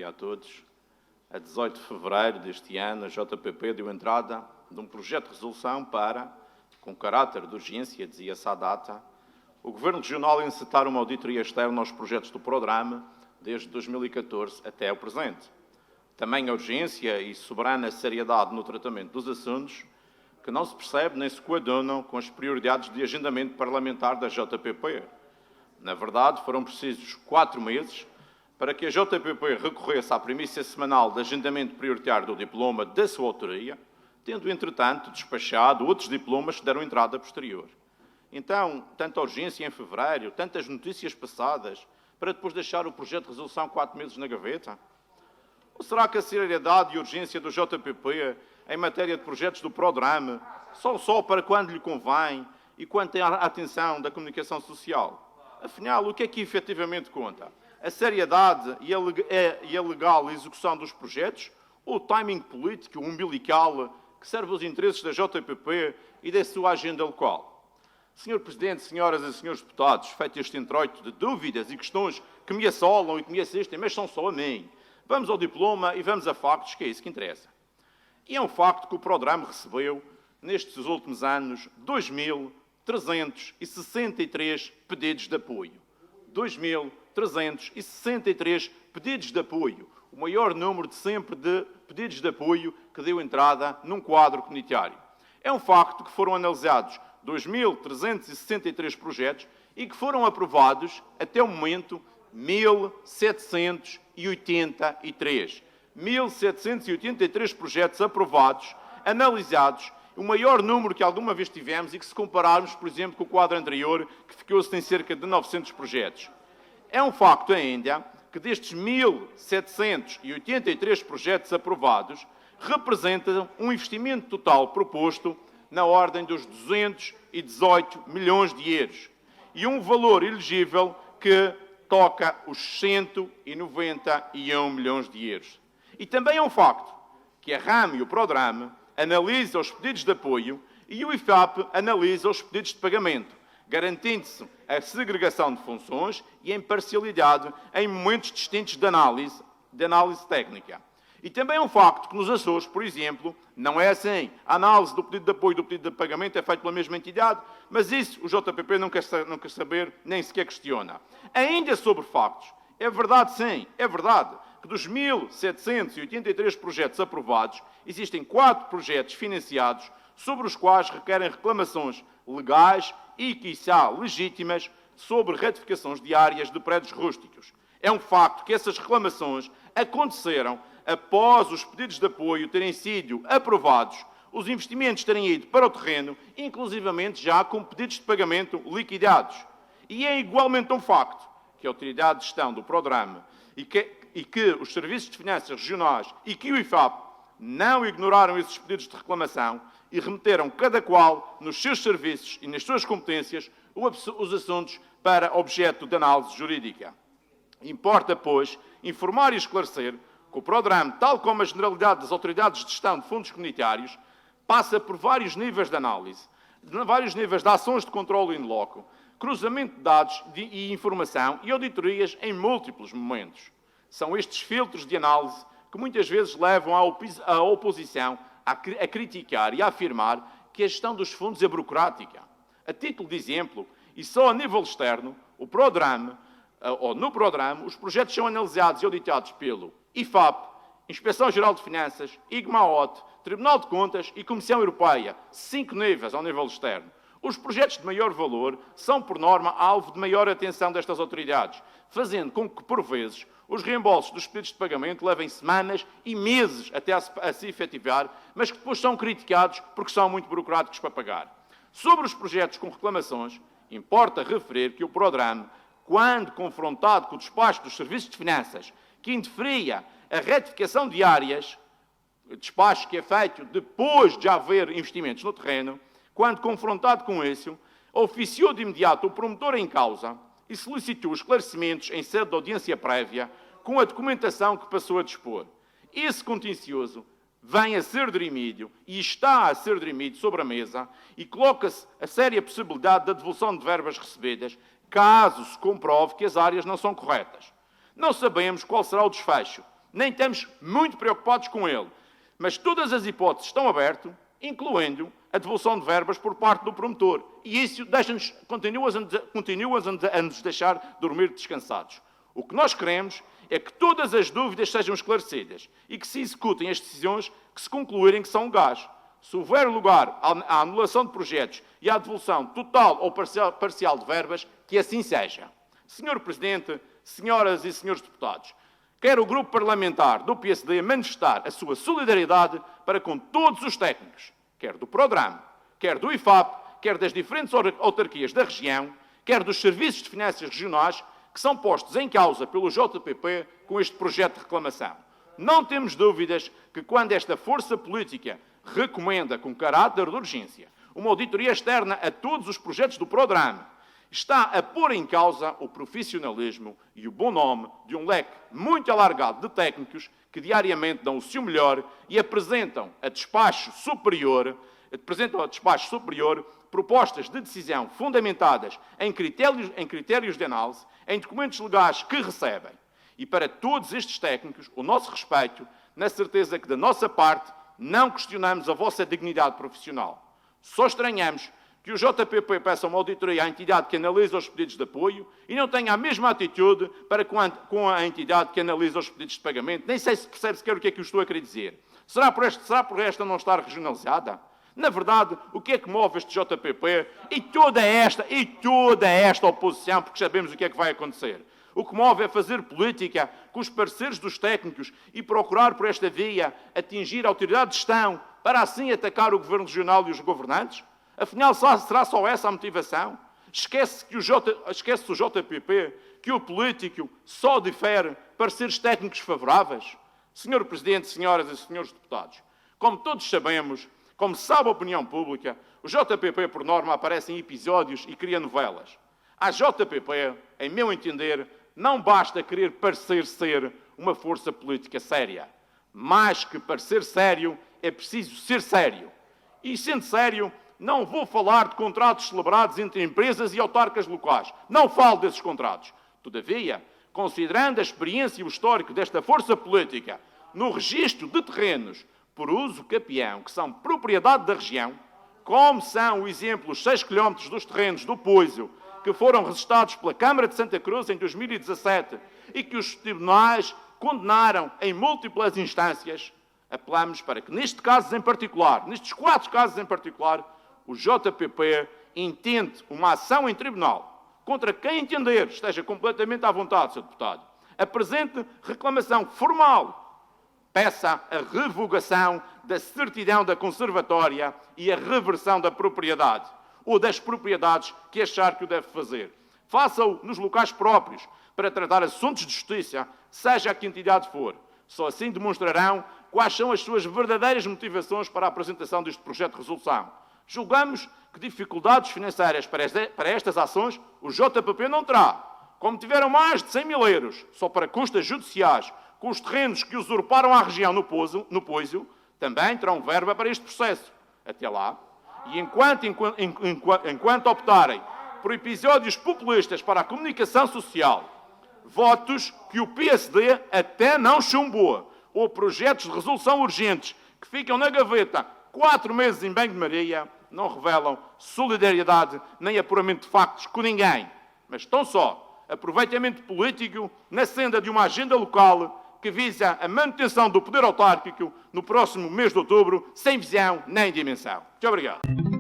A todos. A 18 de fevereiro deste ano, a JPP deu entrada num projeto de resolução para, com caráter de urgência, dizia-se à data, o Governo Regional encetar uma auditoria externa aos projetos do Prodram desde 2014 até o presente. Também a urgência e soberana seriedade no tratamento dos assuntos que não se percebe nem se coadunam com as prioridades de agendamento parlamentar da JPP. Na verdade, foram precisos 4 meses para que a JPP recorresse à primícia semanal de agendamento prioritário do diploma da sua autoria, tendo, entretanto, despachado outros diplomas que deram entrada posterior. Então, tanta urgência em fevereiro, tantas notícias passadas, para depois deixar o projeto de resolução 4 meses na gaveta? Ou será que a seriedade e urgência do JPP em matéria de projetos do Prodram só para quando lhe convém e quando tem a atenção da comunicação social? Afinal, o que é que efetivamente conta? A seriedade e a legal execução dos projetos ou o timing político umbilical que serve aos interesses da JPP e da sua agenda local? Senhor Presidente, senhoras e senhores deputados, feito este introito de dúvidas e questões que me assolam e que me assistem, mas são só a mim, vamos ao diploma e vamos a factos, que é isso que interessa. E é um facto que o Prodram recebeu, nestes últimos anos, 2.363 pedidos de apoio. 2.363 pedidos de apoio, o maior número de sempre de pedidos de apoio que deu entrada num quadro comunitário. É um facto que foram analisados 2.363 projetos e que foram aprovados, até o momento, 1.783. 1.783 projetos aprovados, analisados, o maior número que alguma vez tivemos e que, se compararmos, por exemplo, com o quadro anterior, que ficou-se em cerca de 900 projetos. É um facto ainda que destes 1.783 projetos aprovados, representam um investimento total proposto na ordem dos 218 milhões de euros e um valor elegível que toca os 191 milhões de euros. E também é um facto que a RAM e o Prodram analisam os pedidos de apoio e o IFAP analisa os pedidos de pagamento, garantindo-se a segregação de funções e a imparcialidade em momentos distintos de análise técnica. E também é um facto que nos Açores, por exemplo, não é assim. A análise do pedido de apoio e do pedido de pagamento é feita pela mesma entidade, mas isso o JPP não quer saber, nem sequer questiona. Ainda sobre factos, é verdade sim, é verdade que dos 1.783 projetos aprovados, existem 4 projetos financiados sobre os quais requerem reclamações legais e, quiçá, legítimas sobre retificações diárias de prédios rústicos. É um facto que essas reclamações aconteceram após os pedidos de apoio terem sido aprovados, os investimentos terem ido para o terreno, inclusivamente já com pedidos de pagamento liquidados. E é igualmente um facto que a Autoridade de Gestão do Prodram e que os Serviços de Finanças Regionais e que o IFAP não ignoraram esses pedidos de reclamação e remeteram cada qual nos seus serviços e nas suas competências os assuntos para objeto de análise jurídica. Importa, pois, informar e esclarecer que o Prodram, tal como a generalidade das autoridades de gestão de fundos comunitários, passa por vários níveis de análise, vários níveis de ações de controle in loco, cruzamento de dados e informação e auditorias em múltiplos momentos. São estes filtros de análise que muitas vezes levam a oposição a criticar e a afirmar que a gestão dos fundos é burocrática. A título de exemplo, e só a nível externo, no Prodram, os projetos são analisados e auditados pelo IFAP, Inspeção-Geral de Finanças, IGMAOT, Tribunal de Contas e Comissão Europeia, 5 níveis ao nível externo. Os projetos de maior valor são, por norma, alvo de maior atenção destas autoridades, fazendo com que, por vezes, os reembolsos dos pedidos de pagamento levem semanas e meses até a se efetivar, mas que depois são criticados porque são muito burocráticos para pagar. Sobre os projetos com reclamações, importa referir que o Prodram, quando confrontado com o despacho dos Serviços de Finanças, que indeferia a retificação de áreas, despacho que é feito depois de haver investimentos no terreno, quando confrontado com isso, oficiou de imediato o promotor em causa e solicitou esclarecimentos em sede de audiência prévia com a documentação que passou a dispor. Esse contencioso vem a ser dirimído e está a ser dirimido sobre a mesa e coloca-se a séria possibilidade da devolução de verbas recebidas, caso se comprove que as áreas não são corretas. Não sabemos qual será o desfecho, nem estamos muito preocupados com ele, mas todas as hipóteses estão abertas, incluindo a devolução de verbas por parte do promotor. E isso continua a nos deixar dormir descansados. O que nós queremos é que todas as dúvidas sejam esclarecidas e que se executem as decisões que se concluírem que são legais. Se houver lugar à anulação de projetos e à devolução total ou parcial de verbas, que assim seja. Senhor Presidente, senhoras e senhores deputados, quero o Grupo Parlamentar do PSD manifestar a sua solidariedade para com todos os técnicos, quer do Prodram, quer do IFAP, quer das diferentes autarquias da região, quer dos serviços de finanças regionais, que são postos em causa pelo JPP com este projeto de reclamação. Não temos dúvidas que quando esta força política recomenda com caráter de urgência uma auditoria externa a todos os projetos do Prodram, está a pôr em causa o profissionalismo e o bom nome de um leque muito alargado de técnicos que diariamente dão o seu melhor e apresentam a despacho superior propostas de decisão fundamentadas em critérios de análise, em documentos legais que recebem. E para todos estes técnicos, o nosso respeito, na certeza que da nossa parte não questionamos a vossa dignidade profissional. Só estranhamos que o JPP peça uma auditoria à entidade que analisa os pedidos de apoio e não tenha a mesma atitude para com a entidade que analisa os pedidos de pagamento. Nem sei se percebe sequer o que é que eu estou a querer dizer. Será por esta não estar regionalizada? Na verdade, o que é que move este JPP e toda esta oposição, porque sabemos o que é que vai acontecer? O que move é fazer política com os parceiros dos técnicos e procurar por esta via atingir a autoridade de gestão para assim atacar o Governo Regional e os governantes? Afinal, será só essa a motivação? Esquece o JPP que o político só difere pareceres técnicos favoráveis? Senhor Presidente, senhoras e senhores deputados, como todos sabemos, como sabe a opinião pública, o JPP, por norma, aparece em episódios e cria novelas. A JPP, em meu entender, não basta querer parecer ser uma força política séria. Mais que parecer sério, é preciso ser sério. E, sendo sério, não vou falar de contratos celebrados entre empresas e autarcas locais. Não falo desses contratos. Todavia, considerando a experiência e o histórico desta força política no registro de terrenos por uso capião, que são propriedade da região, como são o exemplo os 6 km dos terrenos do Poiso, que foram registados pela Câmara de Santa Cruz em 2017 e que os tribunais condenaram em múltiplas instâncias, apelamos para que nestes 4 casos em particular, o JPP intente uma ação em tribunal contra quem entender, esteja completamente à vontade, Sr. Deputado, apresente reclamação formal, peça a revogação da certidão da conservatória e a reversão da propriedade, ou das propriedades que achar que o deve fazer. Faça-o nos locais próprios, para tratar assuntos de justiça, seja a que entidade for. Só assim demonstrarão quais são as suas verdadeiras motivações para a apresentação deste projeto de resolução. Julgamos que dificuldades financeiras para estas ações o JPP não terá. Como tiveram mais de 100 mil euros só para custas judiciais com os terrenos que usurparam a região no Poiso, também terão verba para este processo. Até lá. E enquanto optarem por episódios populistas para a comunicação social, votos que o PSD até não chumbou, ou projetos de resolução urgentes que ficam na gaveta 4 meses em banho-maria, não revelam solidariedade nem apuramento de factos com ninguém, mas tão só aproveitamento político na senda de uma agenda local que visa a manutenção do poder autárquico no próximo mês de outubro, sem visão nem dimensão. Muito obrigado.